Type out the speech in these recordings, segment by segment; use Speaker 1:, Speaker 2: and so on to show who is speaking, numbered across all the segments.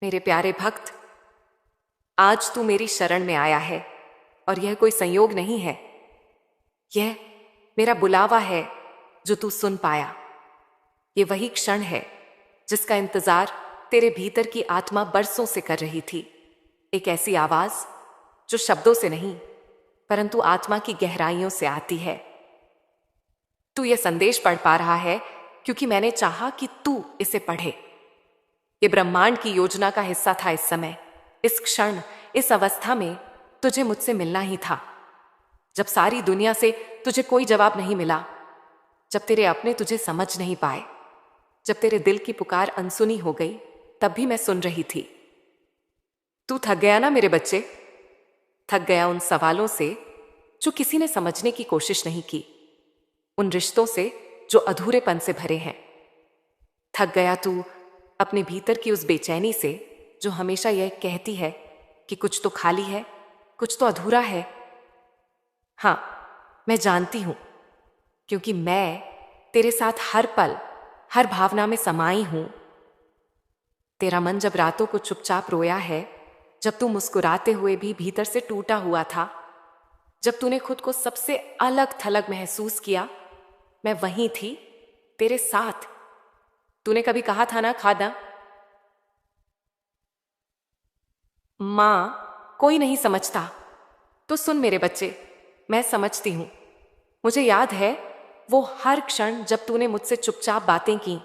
Speaker 1: मेरे प्यारे भक्त, आज तू मेरी शरण में आया है और यह कोई संयोग नहीं है। यह मेरा बुलावा है जो तू सुन पाया। ये वही क्षण है जिसका इंतजार तेरे भीतर की आत्मा बरसों से कर रही थी। एक ऐसी आवाज जो शब्दों से नहीं परंतु आत्मा की गहराइयों से आती है। तू यह संदेश पढ़ पा रहा है क्योंकि मैंने चाहा कि तू इसे पढ़े। ये ब्रह्मांड की योजना का हिस्सा था। इस समय, इस क्षण, इस अवस्था में तुझे मुझसे मिलना ही था। जब सारी दुनिया से तुझे कोई जवाब नहीं मिला, जब तेरे अपने तुझे समझ नहीं पाए, जब तेरे दिल की पुकार अनसुनी हो गई, तब भी मैं सुन रही थी। तू थक गया ना मेरे बच्चे? थक गया उन सवालों से जो किसी ने समझने की कोशिश नहीं की, उन रिश्तों से जो अधूरेपन से भरे हैं। थक गया तू अपने भीतर की उस बेचैनी से जो हमेशा यह कहती है कि कुछ तो खाली है, कुछ तो अधूरा है। हां, मैं जानती हूं, क्योंकि मैं तेरे साथ हर पल, हर भावना में समाई हूं। तेरा मन जब रातों को चुपचाप रोया है, जब तू मुस्कुराते हुए भी भीतर से टूटा हुआ था, जब तूने खुद को सबसे अलग थलग महसूस किया, मैं वहीं थी तेरे साथ। तूने कभी कहा था ना, खादा मां कोई नहीं समझता, तो सुन मेरे बच्चे, मैं समझती हूं। मुझे याद है वो हर क्षण जब तूने मुझसे चुपचाप बातें की,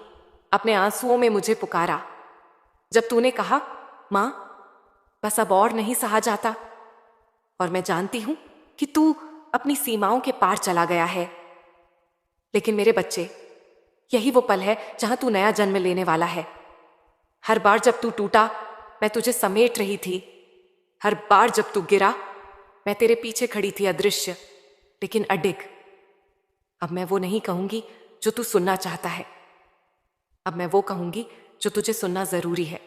Speaker 1: अपने आंसुओं में मुझे पुकारा, जब तूने कहा मां बस अब और नहीं सहा जाता। और मैं जानती हूं कि तू अपनी सीमाओं के पार चला गया है। लेकिन मेरे बच्चे, यही वो पल है जहां तू नया जन्म लेने वाला है। हर बार जब तू टूटा, मैं तुझे समेट रही थी। हर बार जब तू गिरा, मैं तेरे पीछे खड़ी थी, अदृश्य लेकिन अडिग। अब मैं वो नहीं कहूंगी जो तू सुनना चाहता है। अब मैं वो कहूंगी जो तुझे सुनना जरूरी है।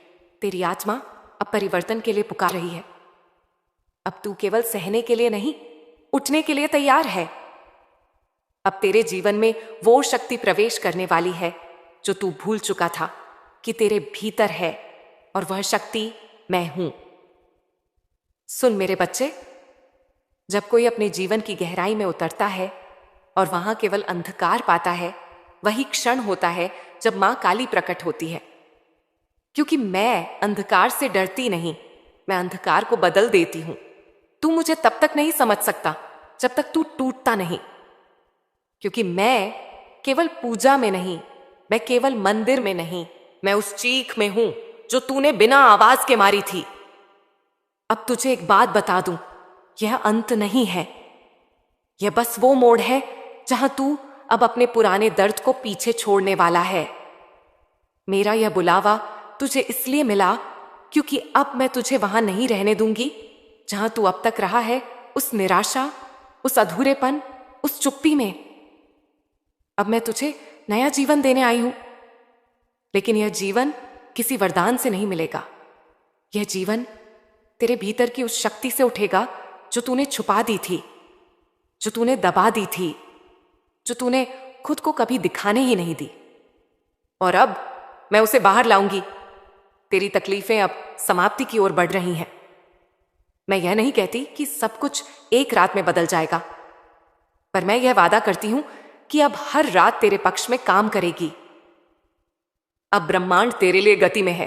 Speaker 1: तेरी आत्मा अब परिवर्तन के लिए पुकार रही है। अब तू केवल सहने के लिए नहीं, उठने के लिए तैयार है। अब तेरे जीवन में वो शक्ति प्रवेश करने वाली है जो तू भूल चुका था कि तेरे भीतर है, और वह शक्ति मैं हूं। सुन मेरे बच्चे, जब कोई अपने जीवन की गहराई में उतरता है और वहां केवल अंधकार पाता है, वही क्षण होता है जब मां काली प्रकट होती है। क्योंकि मैं अंधकार से डरती नहीं, मैं अंधकार को बदल देती हूं। तू मुझे तब तक नहीं समझ सकता जब तक तू टूटता नहीं। क्योंकि मैं केवल पूजा में नहीं, मैं केवल मंदिर में नहीं, मैं उस चीख में हूं जो तूने बिना आवाज के मारी थी। अब तुझे एक बात बता दूं, यह अंत नहीं है। यह बस वो मोड़ है जहां तू अब अपने पुराने दर्द को पीछे छोड़ने वाला है। मेरा यह बुलावा तुझे इसलिए मिला क्योंकि अब मैं तुझे वहां नहीं रहने दूंगी जहां तू अब तक रहा है, उस निराशा, उस अधूरेपन, उस चुप्पी में। अब मैं तुझे नया जीवन देने आई हूं। लेकिन यह जीवन किसी वरदान से नहीं मिलेगा। यह जीवन तेरे भीतर की उस शक्ति से उठेगा जो तूने छुपा दी थी, जो तूने दबा दी थी, जो तूने खुद को कभी दिखाने ही नहीं दी। और अब मैं उसे बाहर लाऊंगी। तेरी तकलीफें अब समाप्ति की ओर बढ़ रही हैं। मैं यह नहीं कहती कि सब कुछ एक रात में बदल जाएगा, पर मैं यह वादा करती हूं कि अब हर रात तेरे पक्ष में काम करेगी। अब ब्रह्मांड तेरे लिए गति में है।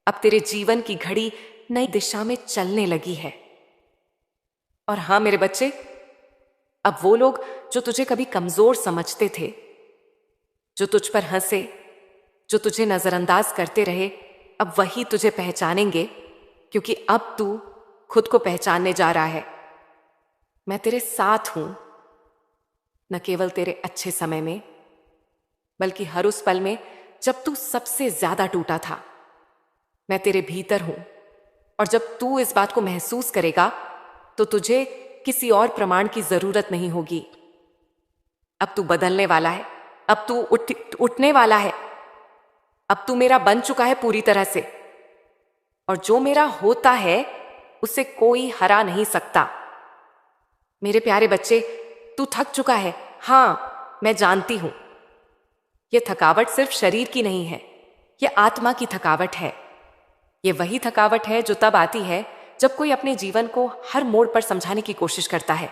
Speaker 1: अब तेरे जीवन की घड़ी नई दिशा में चलने लगी है। और हां मेरे बच्चे, अब वो लोग जो तुझे कभी कमजोर समझते थे, जो तुझ पर हंसे, जो तुझे नजरअंदाज करते रहे, अब वही तुझे पहचानेंगे, क्योंकि अब तू खुद को पहचानने जा रहा है। मैं तेरे साथ हूं, न केवल तेरे अच्छे समय में, बल्कि हर उस पल में जब तू सबसे ज्यादा टूटा था। मैं तेरे भीतर हूं, और जब तू इस बात को महसूस करेगा तो तुझे किसी और प्रमाण की जरूरत नहीं होगी। अब तू बदलने वाला है, अब तू उठने वाला है। अब तू मेरा बन चुका है पूरी तरह से, और जो मेरा होता है उसे कोई हरा नहीं सकता। मेरे प्यारे बच्चे, तू थक चुका है। हां, मैं जानती हूं। यह थकावट सिर्फ शरीर की नहीं है, यह आत्मा की थकावट है। ये वही थकावट है जो तब आती है जब कोई अपने जीवन को हर मोड़ पर समझाने की कोशिश करता है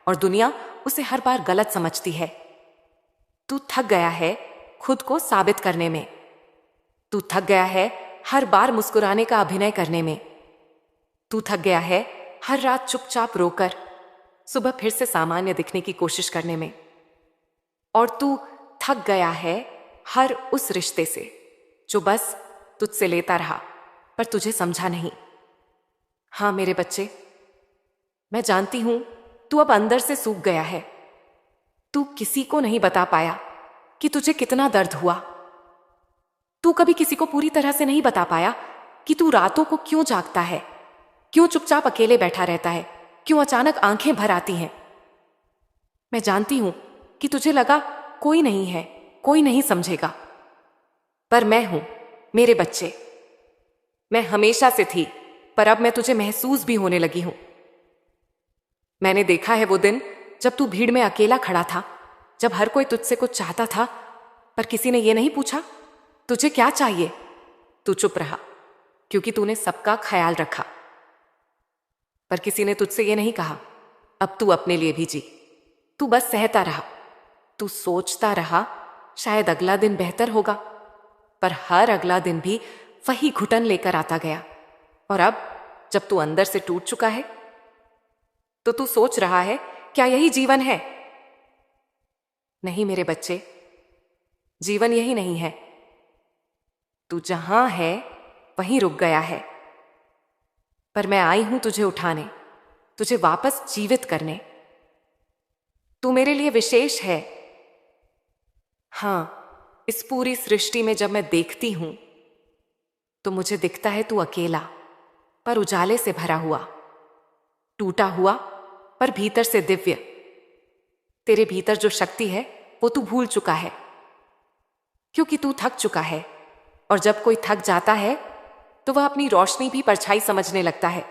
Speaker 1: और दुनिया उसे हर बार गलत समझती है। तू थक गया है खुद को साबित करने में। तू थक गया है हर बार मुस्कुराने का अभिनय करने में। तू थक गया है हर रात चुपचाप रोकर सुबह फिर से सामान्य दिखने की कोशिश करने में। और तू थक गया है हर उस रिश्ते से जो बस तुझसे लेता रहा पर तुझे समझा नहीं। हाँ मेरे बच्चे, मैं जानती हूं तू अब अंदर से सूख गया है। तू किसी को नहीं बता पाया कि तुझे कितना दर्द हुआ। तू कभी किसी को पूरी तरह से नहीं बता पाया कि तू रातों को क्यों जागता है, क्यों चुपचाप अकेले बैठा रहता है, क्यों अचानक आंखें भर आती हैं। मैं जानती हूं कि तुझे लगा कोई नहीं है, कोई नहीं समझेगा, पर मैं हूं मेरे बच्चे। मैं हमेशा से थी, पर अब मैं तुझे महसूस भी होने लगी हूं। मैंने देखा है वो दिन जब तू भीड़ में अकेला खड़ा था, जब हर कोई तुझसे कुछ चाहता था पर किसी ने ये नहीं पूछा तुझे क्या चाहिए। तू चुप रहा क्योंकि तूने सबका ख्याल रखा, पर किसी ने तुझसे ये नहीं कहा अब तू अपने लिए भी जी। तू बस सहता रहा, तू सोचता रहा शायद अगला दिन बेहतर होगा, पर हर अगला दिन भी वही घुटन लेकर आता गया। और अब जब तू अंदर से टूट चुका है तो तू सोच रहा है क्या यही जीवन है। नहीं मेरे बच्चे, जीवन यही नहीं है। तू जहां है वहीं रुक गया है, पर मैं आई हूं तुझे उठाने, तुझे वापस जीवित करने। तू मेरे लिए विशेष है। हां, इस पूरी सृष्टि में जब मैं देखती हूं तो मुझे दिखता है तू अकेला पर उजाले से भरा हुआ, टूटा हुआ पर भीतर से दिव्य। तेरे भीतर जो शक्ति है वो तू भूल चुका है क्योंकि तू थक चुका है, और जब कोई थक जाता है तो वह अपनी रोशनी भी परछाई समझने लगता है।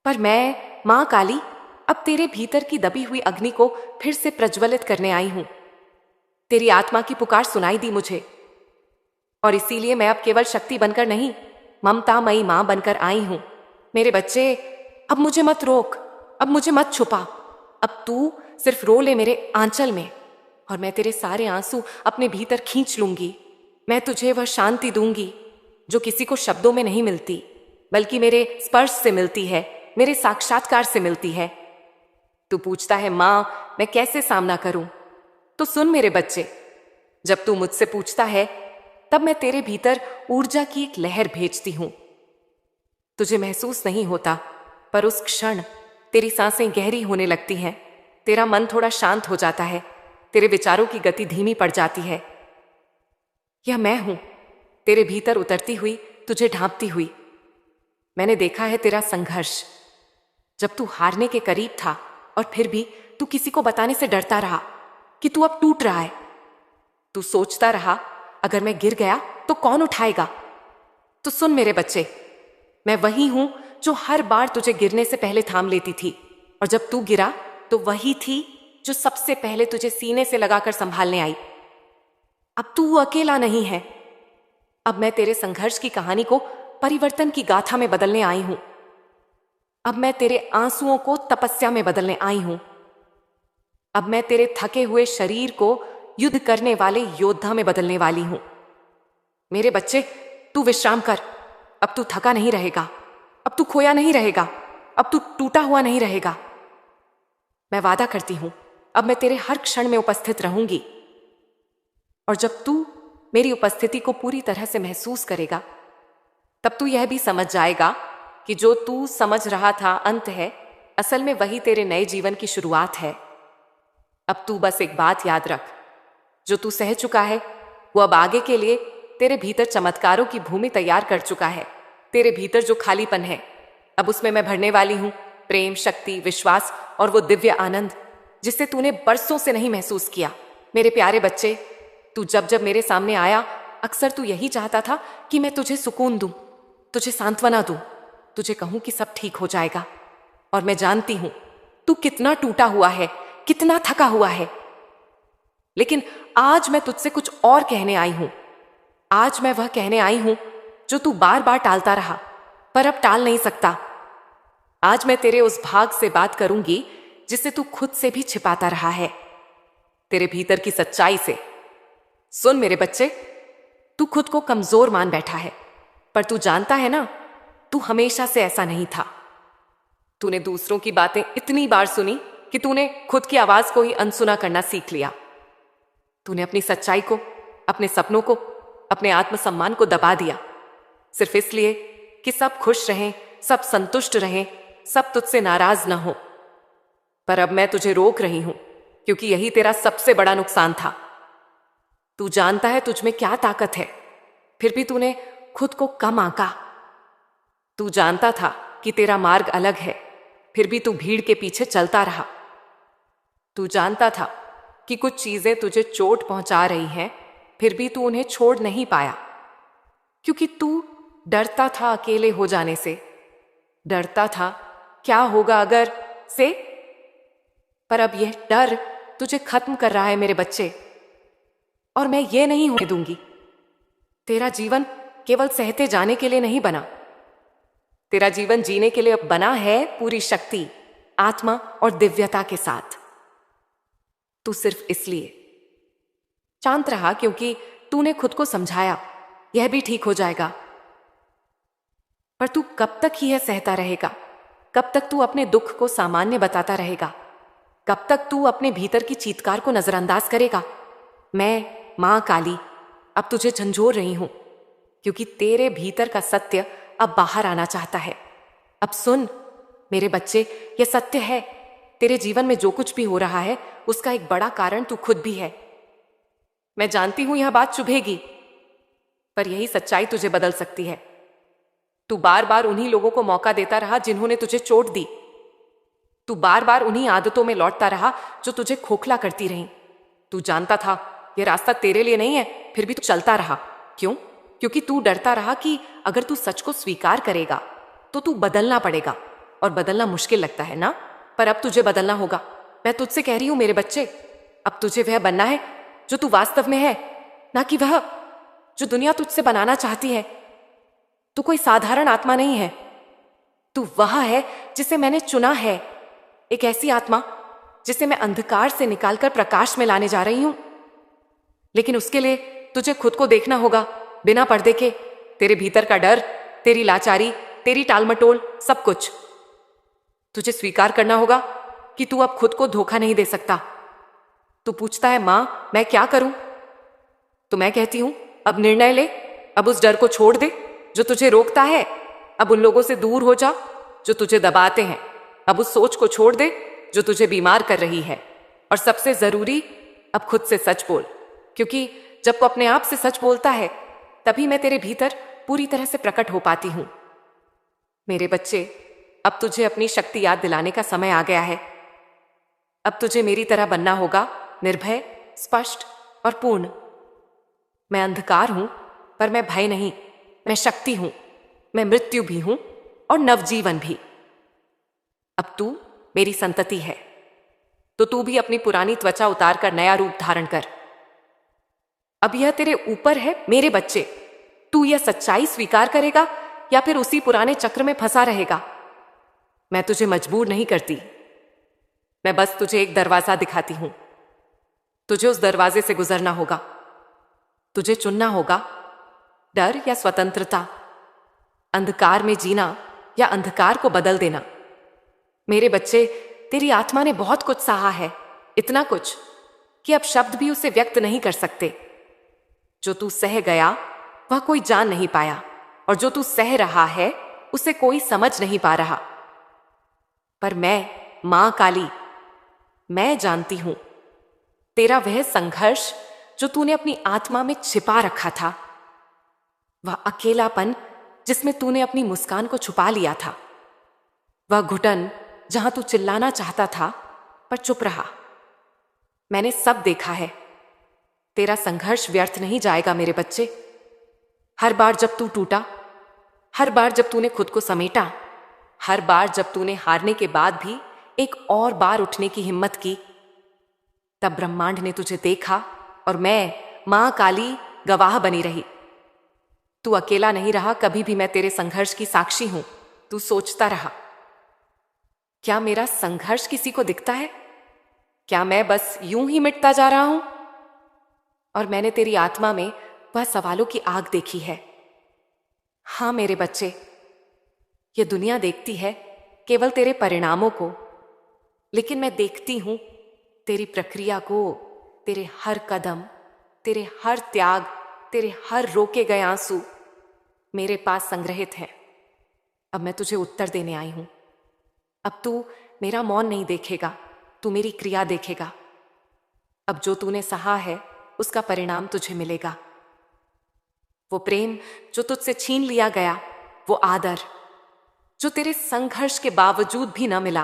Speaker 1: पर मैं मां काली अब तेरे भीतर की दबी हुई अग्नि को फिर से प्रज्वलित करने आई हूं। तेरी आत्मा की पुकार सुनाई दी मुझे, और इसीलिए मैं अब केवल शक्ति बनकर नहीं, ममतामयी मां बनकर आई हूं। मेरे बच्चे, अब मुझे मत रोक, अब मुझे मत छुपा। अब तू सिर्फ रो ले मेरे आंचल में, और मैं तेरे सारे आंसू अपने भीतर खींच लूंगी। मैं तुझे वह शांति दूंगी जो किसी को शब्दों में नहीं मिलती, बल्कि मेरे स्पर्श से मिलती है, मेरे साक्षात्कार से मिलती है। तू पूछता है मां मैं कैसे सामना करूं, तो सुन मेरे बच्चे, जब तू मुझसे पूछता है तब मैं तेरे भीतर ऊर्जा की एक लहर भेजती हूं। तुझे महसूस नहीं होता, पर उस क्षण तेरी सांसें गहरी होने लगती हैं, तेरा मन थोड़ा शांत हो जाता है, तेरे विचारों की गति धीमी पड़ जाती है। यह मैं हूं तेरे भीतर उतरती हुई, तुझे ढांपती हुई। मैंने देखा है तेरा संघर्ष, जब तू हारने के करीब था और फिर भी तू किसी को बताने से डरता रहा कि तू अब टूट रहा है। तू सोचता रहा अगर मैं गिर गया तो कौन उठाएगा। तो सुन मेरे बच्चे, मैं वही हूं जो हर बार तुझे गिरने से पहले थाम लेती थी, और जब तू गिरा तो वही थी जो सबसे पहले तुझे सीने से लगाकर संभालने आई। अब तू अकेला नहीं है। अब मैं तेरे संघर्ष की कहानी को परिवर्तन की गाथा में बदलने आई हूं। अब मैं तेरे आंसुओं को तपस्या में बदलने आई हूं। अब मैं तेरे थके हुए शरीर को युद्ध करने वाले योद्धा में बदलने वाली हूं। मेरे बच्चे, तू विश्राम कर। अब तू थका नहीं रहेगा, अब तू खोया नहीं रहेगा, अब तू टूटा हुआ नहीं रहेगा। मैं वादा करती हूं अब मैं तेरे हर क्षण में उपस्थित रहूंगी, और जब तू मेरी उपस्थिति को पूरी तरह से महसूस करेगा तब तू यह भी समझ जाएगा कि जो तू समझ रहा था अंत है, असल में वही तेरे नए जीवन की शुरुआत है। अब तू बस एक बात याद रख, जो तू सह चुका है वो अब आगे के लिए तेरे भीतर चमत्कारों की भूमि तैयार कर चुका है। तेरे भीतर जो खालीपन है अब उसमें मैं भरने वाली हूं प्रेम, शक्ति, विश्वास और वो दिव्य आनंद जिसे तूने बरसों से नहीं महसूस किया। मेरे प्यारे बच्चे, तू जब जब मेरे सामने आया अक्सर तू यही चाहता था कि मैं तुझे सुकून दूं, तुझे सांत्वना दूं, तुझे कहूं कि सब ठीक हो जाएगा। और मैं जानती हूं तू कितना टूटा हुआ है, कितना थका हुआ है। लेकिन आज मैं तुझसे कुछ और कहने आई हूं। आज मैं वह कहने आई हूं जो तू बार बार टालता रहा, पर अब टाल नहीं सकता। आज मैं तेरे उस भाग से बात करूंगी जिसे तू खुद से भी छिपाता रहा है, तेरे भीतर की सच्चाई से। सुन मेरे बच्चे, तू खुद को कमजोर मान बैठा है, पर तू जानता है ना, तू हमेशा से ऐसा नहीं था। तूने दूसरों की बातें इतनी बार सुनी कि तूने खुद की आवाज को ही अनसुना करना सीख लिया। तूने अपनी सच्चाई को, अपने सपनों को, अपने आत्मसम्मान को दबा दिया, सिर्फ इसलिए कि सब खुश रहें, सब संतुष्ट रहें, सब तुझसे नाराज ना हो। पर अब मैं तुझे रोक रही हूं, क्योंकि यही तेरा सबसे बड़ा नुकसान था। तू जानता है तुझ में क्या ताकत है, फिर भी तूने खुद को कम आंका। तू जानता था कि तेरा मार्ग अलग है, फिर भी तू भीड़ के पीछे चलता रहा। तू जानता था कि कुछ चीजें तुझे चोट पहुंचा रही हैं, फिर भी तू उन्हें छोड़ नहीं पाया, क्योंकि तू डरता था अकेले हो जाने से, डरता था क्या होगा अगर से। पर अब यह डर तुझे खत्म कर रहा है मेरे बच्चे, और मैं ये नहीं होने दूंगी। तेरा जीवन केवल सहते जाने के लिए नहीं बना, तेरा जीवन जीने के लिए अब बना है पूरी शक्ति, आत्मा और दिव्यता के साथ। तू सिर्फ इसलिए शांत रहा क्योंकि तूने खुद को समझाया यह भी ठीक हो जाएगा। पर तू कब तक ही यह सहता रहेगा? कब तक तू अपने दुख को सामान्य बताता रहेगा? कब तक तू अपने भीतर की चीत्कार को नजरअंदाज करेगा? मैं मां काली अब तुझे झंझोर रही हूं, क्योंकि तेरे भीतर का सत्य अब बाहर आना चाहता है। अब सुन मेरे बच्चे, यह सत्य है, तेरे जीवन में जो कुछ भी हो रहा है उसका एक बड़ा कारण तू खुद भी है। मैं जानती हूं यह बात चुभेगी, पर यही सच्चाई तुझे बदल सकती है। तू बार बार उन्हीं लोगों को मौका देता रहा जिन्होंने तुझे चोट दी। तू बार बार उन्हीं आदतों में लौटता रहा जो तुझे खोखला करती रहीं। तू जानता था यह रास्ता तेरे लिए नहीं है, फिर भी तू चलता रहा। क्यों? क्योंकि तू डरता रहा कि अगर तू सच को स्वीकार करेगा तो तू बदलना पड़ेगा, और बदलना मुश्किल लगता है ना। पर अब तुझे बदलना होगा। मैं तुझसे कह रही हूं मेरे बच्चे, अब तुझे वह बनना है जो तू वास्तव में है, ना कि वह जो दुनिया तुझसे बनाना चाहती है। तू कोई साधारण आत्मा नहीं है, तू वह है जिसे मैंने चुना है, एक ऐसी आत्मा जिसे मैं अंधकार से निकालकर प्रकाश में लाने जा रही हूं। लेकिन उसके लिए तुझे खुद को देखना होगा, बिना पर्दे के। तेरे भीतर का डर, तेरी लाचारी, तेरी टालमटोल, सब कुछ तुझे स्वीकार करना होगा कि तू अब खुद को धोखा नहीं दे सकता। तू पूछता है मां मैं क्या करूं? तो मैं कहती हूं अब निर्णय ले, अब उस डर को छोड़ दे जो तुझे रोकता है। अब उन लोगों से दूर हो जा जो तुझे दबाते हैं। अब उस सोच को छोड़ दे जो तुझे बीमार कर रही है। और सबसे जरूरी, अब खुद से सच बोल, क्योंकि जब तू अपने आप से सच बोलता है तभी मैं तेरे भीतर पूरी तरह से प्रकट हो पाती हूं। मेरे बच्चे, अब तुझे अपनी शक्ति याद दिलाने का समय आ गया है। अब तुझे मेरी तरह बनना होगा, निर्भय, स्पष्ट और पूर्ण। मैं अंधकार हूं, पर मैं भय नहीं। मैं शक्ति हूं, मैं मृत्यु भी हूं और नवजीवन भी। अब तू मेरी संतति है, तो तू भी अपनी पुरानी त्वचा उतार कर नया रूप धारण कर। अब यह तेरे ऊपर है मेरे बच्चे, तू यह सच्चाई स्वीकार करेगा या फिर उसी पुराने चक्र में फंसा रहेगा। मैं तुझे मजबूर नहीं करती, मैं बस तुझे एक दरवाजा दिखाती हूं। तुझे उस दरवाजे से गुजरना होगा। तुझे चुनना होगा, डर या स्वतंत्रता, अंधकार में जीना या अंधकार को बदल देना। मेरे बच्चे, तेरी आत्मा ने बहुत कुछ सहा है, इतना कुछ कि अब शब्द भी उसे व्यक्त नहीं कर सकते। जो तू सह गया वह कोई जान नहीं पाया, और जो तू सह रहा है उसे कोई समझ नहीं पा रहा। पर मैं, मां काली, मैं जानती हूं तेरा वह संघर्ष जो तूने अपनी आत्मा में छिपा रखा था, वह अकेलापन जिसमें तूने अपनी मुस्कान को छुपा लिया था, वह घुटन जहां तू चिल्लाना चाहता था पर चुप रहा। मैंने सब देखा है। तेरा संघर्ष व्यर्थ नहीं जाएगा मेरे बच्चे। हर बार जब तू टूटा, हर बार जब तूने खुद को समेटा, हर बार जब तूने हारने के बाद भी एक और बार उठने की हिम्मत की, तब ब्रह्मांड ने तुझे देखा और मैं, मां काली, गवाह बनी रही। तू अकेला नहीं रहा, कभी भी मैं तेरे संघर्ष की साक्षी हूं। तू सोचता रहा, क्या मेरा संघर्ष किसी को दिखता है? क्या मैं बस यूं ही मिटता जा रहा हूं? और मैंने तेरी आत्मा में वह सवालों की आग देखी है। हां मेरे बच्चे, ये दुनिया देखती है केवल तेरे परिणामों को, लेकिन मैं देखती हूं तेरी प्रक्रिया को, तेरे हर कदम, तेरे हर त्याग, तेरे हर रोके गए आंसू मेरे पास संग्रहित हैं। अब मैं तुझे उत्तर देने आई हूं। अब तू मेरा मौन नहीं देखेगा, तू मेरी क्रिया देखेगा। अब जो तूने सहा है उसका परिणाम तुझे मिलेगा। वो प्रेम जो तुझसे छीन लिया गया, वो आदर जो तेरे संघर्ष के बावजूद भी न मिला,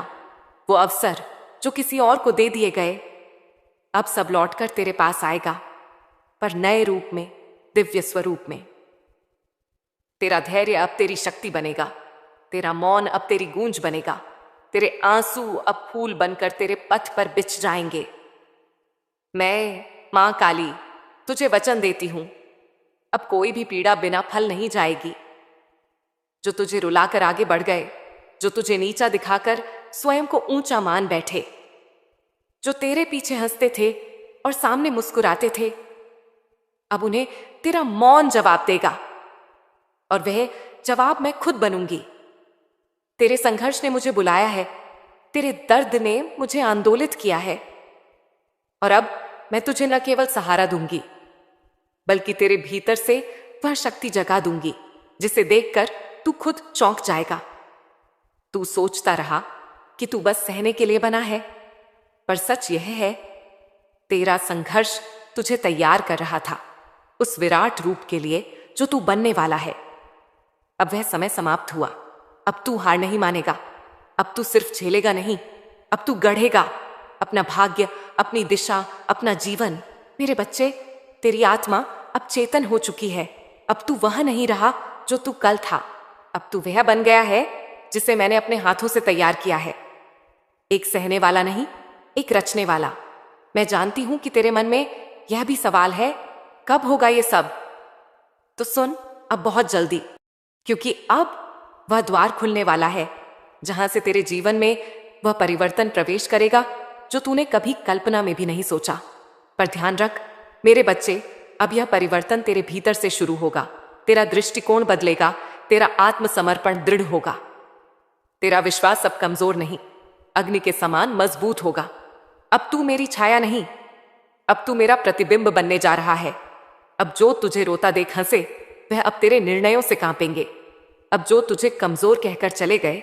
Speaker 1: वो अवसर जो किसी और को दे दिए गए, अब सब लौटकर तेरे पास आएगा, पर नए रूप में, दिव्य स्वरूप में। तेरा धैर्य अब तेरी शक्ति बनेगा, तेरा मौन अब तेरी गूंज बनेगा, तेरे आंसू अब फूल बनकर तेरे पथ पर बिछ जाएंगे। मैं मां काली तुझे वचन देती हूं, अब कोई भी पीड़ा बिना फल नहीं जाएगी। जो तुझे रुलाकर आगे बढ़ गए, जो तुझे नीचा दिखाकर स्वयं को ऊंचा मान बैठे, जो तेरे पीछे हंसते थे और सामने मुस्कुराते थे, अब उन्हें तेरा मौन जवाब देगा, और वह जवाब मैं खुद बनूंगी। तेरे संघर्ष ने मुझे बुलाया है, तेरे दर्द ने मुझे आंदोलित किया है, और अब मैं तुझे न केवल सहारा दूंगी, बल्कि तेरे भीतर से वह शक्ति जगा दूंगी जिसे देखकर तू खुद चौंक जाएगा। तू सोचता रहा कि तू बस सहने के लिए बना है, पर सच यह है, तेरा संघर्ष तुझे तैयार कर रहा था उस विराट रूप के लिए जो तू बनने वाला है। अब वह समय समाप्त हुआ। अब तू हार नहीं मानेगा, अब तू सिर्फ झेलेगा नहीं, अब तू गढ़ेगा अपना भाग्य, अपनी दिशा, अपना जीवन। मेरे बच्चे, तेरी आत्मा अब चेतन हो चुकी है। अब तू वह नहीं रहा जो तू कल था, अब तू वह बन गया है जिसे मैंने अपने हाथों से तैयार किया है। एक सहने वाला नहीं, एक रचने वाला। मैं जानती हूं कि तेरे मन में यह भी सवाल है, कब होगा ये सब? तो सुन, अब बहुत जल्दी, क्योंकि अब वह द्वार खुलने वाला है जहां से तेरे जीवन में वह परिवर्तन प्रवेश करेगा जो तूने कभी कल्पना में भी नहीं सोचा। पर ध्यान रख मेरे बच्चे, अब यह परिवर्तन तेरे भीतर से शुरू होगा। तेरा दृष्टिकोण बदलेगा, तेरा आत्मसमर्पण दृढ़ होगा, तेरा विश्वास अब कमजोर नहीं, अग्नि के समान मजबूत होगा। अब तू मेरी छाया नहीं, अब तू मेरा प्रतिबिंब बनने जा रहा है। अब जो तुझे रोता देख हंसे, वह अब तेरे निर्णयों से कांपेंगे। अब जो तुझे कमजोर कहकर चले गए,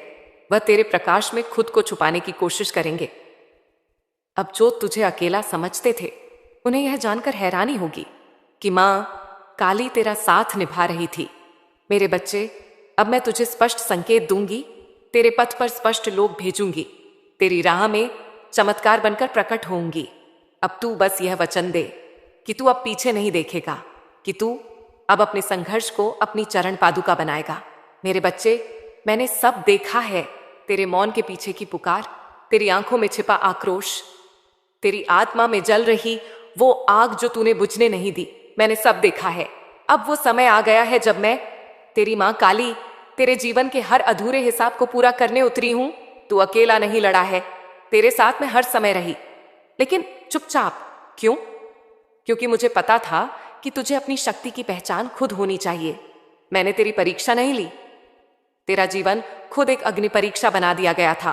Speaker 1: वह तेरे प्रकाश में खुद को छुपाने की कोशिश करेंगे। अब जो तुझे अकेला समझते थे, उन्हें यह जानकर हैरानी होगी कि मां काली तेरा साथ निभा रही थी। मेरे बच्चे, अब मैं तुझे स्पष्ट संकेत दूंगी, तेरे पथ पर स्पष्ट लोग भेजूंगी, तेरी राह में चमत्कार बनकर प्रकट होंगी। अब तू बस यह वचन दे कि तू अब पीछे नहीं देखेगा, कि तू अब अपने संघर्ष को अपनी चरण पादुका बनाएगा। मेरे बच्चे, मैंने सब देखा है, तेरे मौन के पीछे की पुकार, तेरी आंखों में छिपा आक्रोश, तेरी आत्मा में जल रही वो आग जो तूने बुझने नहीं दी। मैंने सब देखा है। अब वो समय आ गया है जब मैं, तेरी मां काली, तेरे जीवन के हर अधूरे हिसाब को पूरा करने उतरी हूं। तू अकेला नहीं लड़ा है, तेरे साथ मैं हर समय रही, लेकिन चुपचाप। क्यों? क्योंकि मुझे पता था कि तुझे अपनी शक्ति की पहचान खुद होनी चाहिए। मैंने तेरी परीक्षा नहीं ली, तेरा जीवन खुद एक अग्नि परीक्षा बना दिया गया था।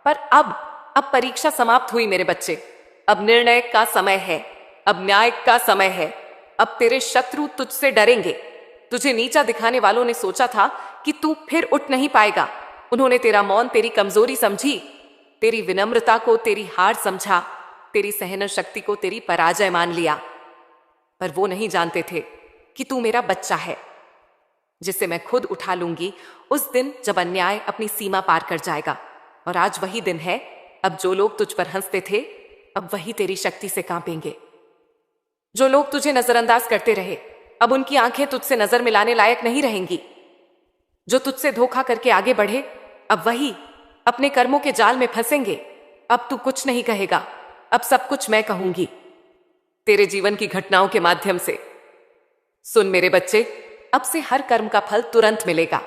Speaker 1: पर अब परीक्षा समाप्त हुई मेरे बच्चे। अब निर्णय का समय है, अब न्याय का समय है। अब तेरे शत्रु तुझसे डरेंगे। तुझे नीचा दिखाने वालों ने सोचा था कि तू फिर उठ नहीं पाएगा। उन्होंने तेरा मौन तेरी कमजोरी समझी, तेरी विनम्रता को तेरी हार समझा, तेरी सहन शक्ति को तेरी पराजय मान लिया। पर वो नहीं जानते थे कि तू मेरा बच्चा है, जिसे मैं खुद उठा लूंगी उस दिन जब अन्याय अपनी सीमा पार कर जाएगा। और आज वही दिन है। अब जो लोग तुझ पर हंसते थे, अब वही तेरी शक्ति से कांपेंगे। जो लोग तुझे नजरअंदाज करते रहे, अब उनकी आंखें तुझसे नजर मिलाने लायक नहीं रहेंगी। जो तुझसे धोखा करके आगे बढ़े, अब वही अपने कर्मों के जाल में फंसेंगे। अब तू कुछ नहीं कहेगा, अब सब कुछ मैं कहूंगी, तेरे जीवन की घटनाओं के माध्यम से। सुन मेरे बच्चे, अब से हर कर्म का फल तुरंत मिलेगा,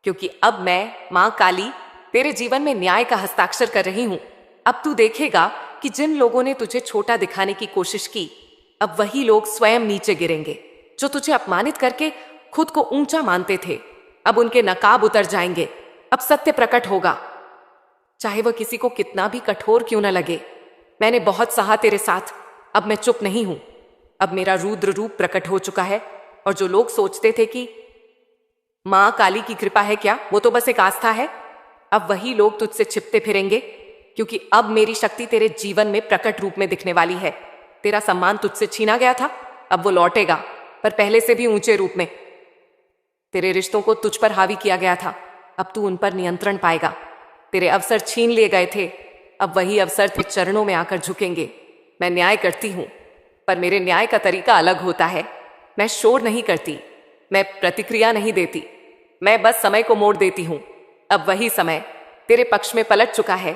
Speaker 1: क्योंकि अब मैं मां काली तेरे जीवन में न्याय का हस्ताक्षर कर रही हूं। अब तू देखेगा कि जिन लोगों ने तुझे छोटा दिखाने की कोशिश की, अब वही लोग स्वयं नीचे गिरेंगे। जो तुझे अपमानित करके खुद को ऊंचा मानते थे, अब उनके नकाब उतर जाएंगे। अब सत्य प्रकट होगा, चाहे वह किसी को कितना भी कठोर क्यों न लगे। मैंने बहुत सहा तेरे साथ, अब मैं चुप नहीं हूं। अब मेरा रुद्र रूप प्रकट हो चुका है, और जो लोग सोचते थे कि मां काली की कृपा है क्या, वो तो बस एक आस्था है, अब वही लोग तुझसे छिपते फिरेंगे, क्योंकि अब मेरी शक्ति तेरे जीवन में प्रकट रूप में दिखने वाली है। तेरा सम्मान तुझसे छीना गया था, अब वो लौटेगा, पर पहले से भी ऊंचे रूप में। तेरे रिश्तों को तुझ पर हावी किया गया था, अब तू उन पर नियंत्रण पाएगा। तेरे अवसर छीन लिए गए थे, अब वही अवसर तेरे चरणों में आकर झुकेंगे। मैं न्याय करती हूं, पर मेरे न्याय का तरीका अलग होता है। मैं शोर नहीं करती, मैं प्रतिक्रिया नहीं देती, मैं बस समय को मोड़ देती हूं। अब वही समय तेरे पक्ष में पलट चुका है।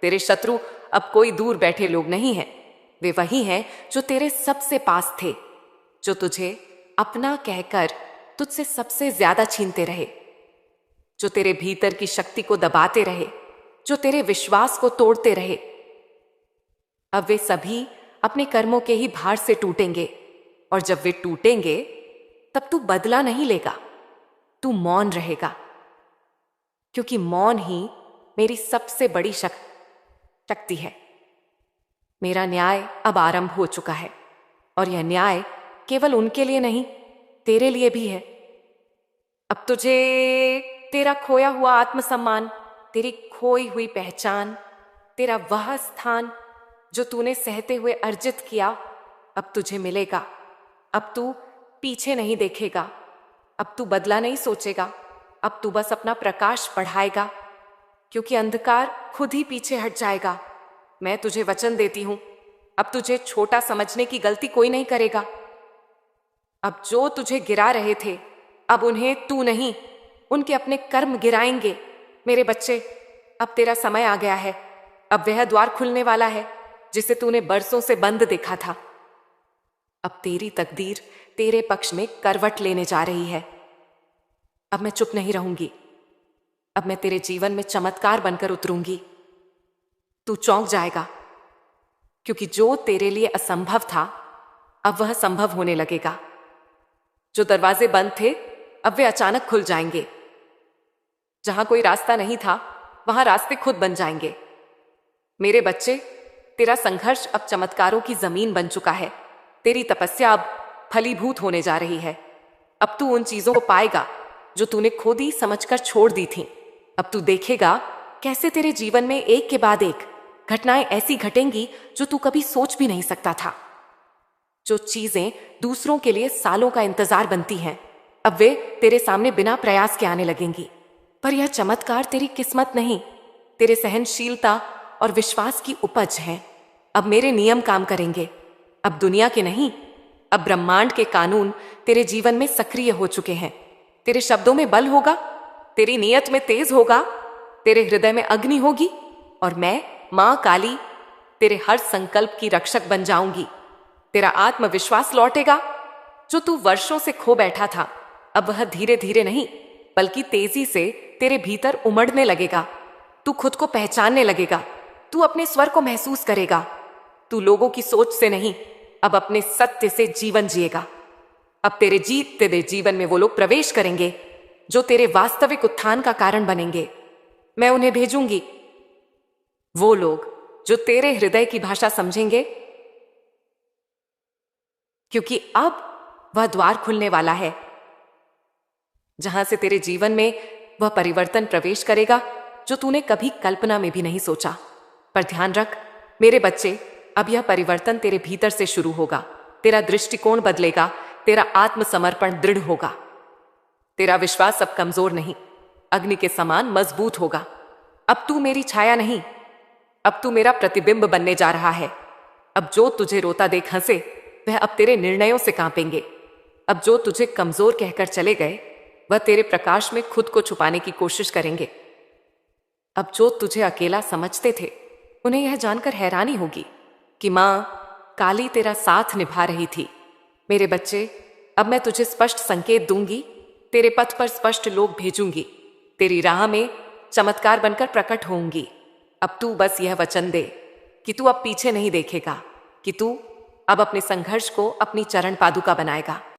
Speaker 1: तेरे शत्रु अब कोई दूर बैठे लोग नहीं हैं, वे वही हैं जो तेरे सबसे पास थे, जो तुझे अपना कहकर तुझसे सबसे ज्यादा छीनते रहे, जो तेरे भीतर की शक्ति को दबाते रहे, जो तेरे विश्वास को तोड़ते रहे। अब वे सभी अपने कर्मों के ही भार से टूटेंगे, और जब वे टूटेंगे तब तू बदला नहीं लेगा, तू मौन रहेगा, क्योंकि मौन ही मेरी सबसे बड़ी शक्ति है। मेरा न्याय अब आरंभ हो चुका है, और यह न्याय केवल उनके लिए नहीं, तेरे लिए भी है। अब तुझे तेरा खोया हुआ आत्मसम्मान, तेरी खोई हुई पहचान, तेरा वह स्थान जो तूने सहते हुए अर्जित किया, अब तुझे मिलेगा। अब तू पीछे नहीं देखेगा, अब तू बदला नहीं सोचेगा, अब तू बस अपना प्रकाश बढ़ाएगा, क्योंकि अंधकार खुद ही पीछे हट जाएगा। मैं तुझे वचन देती हूं, अब तुझे छोटा समझने की गलती कोई नहीं करेगा। अब जो तुझे गिरा रहे थे, अब उन्हें तू नहीं, उनके अपने कर्म गिराएंगे। मेरे बच्चे, अब तेरा समय आ गया है। अब वह द्वार खुलने वाला है जिसे तूने बरसों से बंद देखा था। अब तेरी तकदीर तेरे पक्ष में करवट लेने जा रही है। अब मैं चुप नहीं रहूंगी, अब मैं तेरे जीवन में चमत्कार बनकर उतरूंगी। तू चौंक जाएगा, क्योंकि जो तेरे लिए असंभव था, अब वह संभव होने लगेगा। जो दरवाजे बंद थे, अब वे अचानक खुल जाएंगे। जहां कोई रास्ता नहीं था, वहां रास्ते खुद बन जाएंगे। मेरे बच्चे, तेरा संघर्ष अब चमत्कारों की जमीन बन चुका है। तेरी तपस्या अब फलीभूत होने जा रही है। अब तू उन चीजों को पाएगा जो तूने खुद ही समझकर छोड़ दी थी। अब तू देखेगा कैसे तेरे जीवन में एक के बाद एक घटनाएं ऐसी घटेंगी जो तू कभी सोच भी नहीं सकता था। जो चीजें दूसरों के लिए सालों का इंतजार बनती हैं, अब वे तेरे सामने बिना प्रयास के आने लगेंगी। पर यह चमत्कार तेरी किस्मत नहीं, तेरे सहनशीलता और विश्वास की उपज है। अब मेरे नियम काम करेंगे, अब दुनिया के नहीं। अब ब्रह्मांड के कानून तेरे जीवन में सक्रिय हो चुके हैं। तेरे शब्दों में बल होगा, तेरी नीयत में तेज होगा, तेरे हृदय में अग्नि होगी, और मैं मां काली तेरे हर संकल्प की रक्षक बन जाऊंगी। तेरा आत्मविश्वास लौटेगा जो तू वर्षों से खो बैठा था। अब वह धीरे धीरे नहीं, बल्कि तेजी से तेरे भीतर उमड़ने लगेगा। तू खुद को पहचानने लगेगा, तू अपने स्वर को महसूस करेगा। तू लोगों की सोच से नहीं, अब अपने सत्य से जीवन जिएगा। अब तेरे जीते दे जीवन में वो लोग प्रवेश करेंगे जो तेरे वास्तविक उत्थान का कारण बनेंगे। मैं उन्हें भेजूंगी, वो लोग जो तेरे हृदय की भाषा समझेंगे, क्योंकि अब वह द्वार खुलने वाला है जहां से तेरे जीवन में वह परिवर्तन प्रवेश करेगा जो तूने कभी कल्पना में भी नहीं सोचा। पर ध्यान रख मेरे बच्चे, अब यह परिवर्तन तेरे भीतर से शुरू होगा। तेरा दृष्टिकोण बदलेगा, तेरा आत्मसमर्पण दृढ़ होगा, तेरा विश्वास अब कमजोर नहीं, अग्नि के समान मजबूत होगा। अब तू मेरी छाया नहीं, अब तू मेरा प्रतिबिंब बनने जा रहा है। अब जो तुझे रोता देख हंसे, वह अब तेरे निर्णयों से कांपेंगे। अब जो तुझे कमजोर कहकर चले गए, वह तेरे प्रकाश में खुद को छुपाने की कोशिश करेंगे। अब जो तुझे अकेला समझते थे, उन्हें यह जानकर हैरानी होगी कि मां काली तेरा साथ निभा रही थी। मेरे बच्चे, अब मैं तुझे स्पष्ट संकेत दूंगी, तेरे पथ पर स्पष्ट लोग भेजूंगी, तेरी राह में चमत्कार बनकर प्रकट होंगी। अब तू बस यह वचन दे कि तू अब पीछे नहीं देखेगा, कि तू अब अपने संघर्ष को अपनी चरण पादुका बनाएगा।